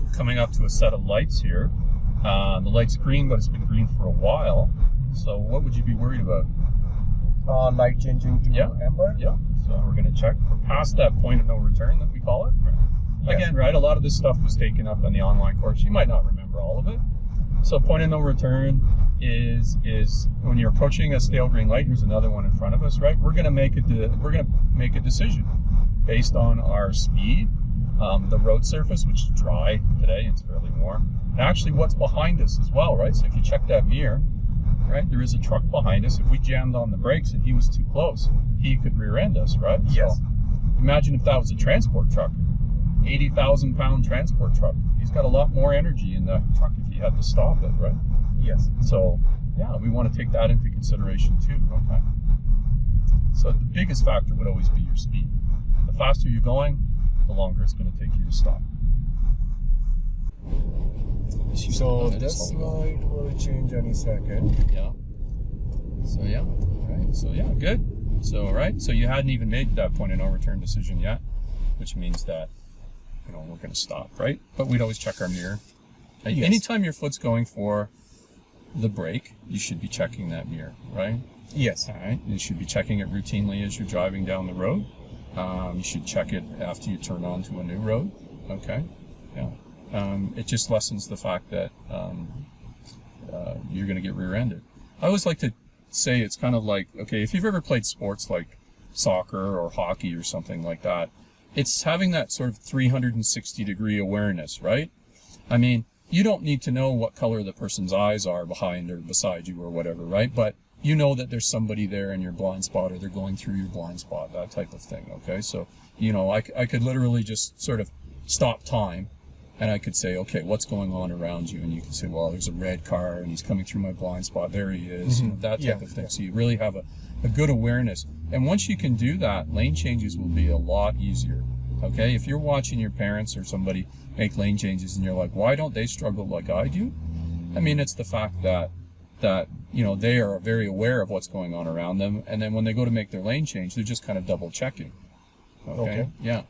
So we're coming up to a set of lights here. The light's green, but it's been green for a while. So what would you be worried about? Light changing to amber? Yeah. So we're going to check. We're past that point of no return that we call it. Right? Again, right, a lot of this stuff was taken up in the online course. You might not remember all of it. So point of no return is when you're approaching a stale green light. Here's another one in front of us, right? We're going to make a decision based on our speed, the road surface, which is dry today, it's fairly warm, and actually what's behind us as well, right? So if you check that mirror, right, there is a truck behind us. If we jammed on the brakes and he was too close, he could rear end us, right? Yes. So imagine if that was a transport truck, 80,000 pound transport truck. He's got a lot more energy in that truck if he had to stop it, right? Yes. So yeah, we want to take that into consideration too, okay? So the biggest factor would always be your speed. The faster you're going, the longer it's going to take you to stop. So this light will change any second. Yeah. So yeah, right. So yeah, good. So right. So you hadn't even made that point of no return decision yet, which means that, you know, we're going to stop, right? But we'd always check our mirror. Yes. Anytime your foot's going for the brake, you should be checking that mirror, right? Yes. All right. You should be checking it routinely as you're driving down the road. You should check it after you turn onto a new road. Okay. Yeah. It just lessens the fact that you're going to get rear-ended. I always like to say it's kind of like, okay, if you've ever played sports like soccer or hockey or something like that, it's having that sort of 360-degree awareness, right? I mean, you don't need to know what color the person's eyes are behind or beside you or whatever, right? But you know that there's somebody there in your blind spot, or they're going through your blind spot, that type of thing, okay? So, you know, I could literally just sort of stop time, and I could say, okay, what's going on around you? And you can say, well, there's a red car, and he's coming through my blind spot. There he is, you know, that type of thing. So you really have a good awareness. And once you can do that, lane changes will be a lot easier, okay? If you're watching your parents or somebody make lane changes, and you're like, why don't they struggle like I do? I mean, it's the fact that you know, they are very aware of what's going on around them, and then when they go to make their lane change, they're just kind of double checking. Okay. Yeah.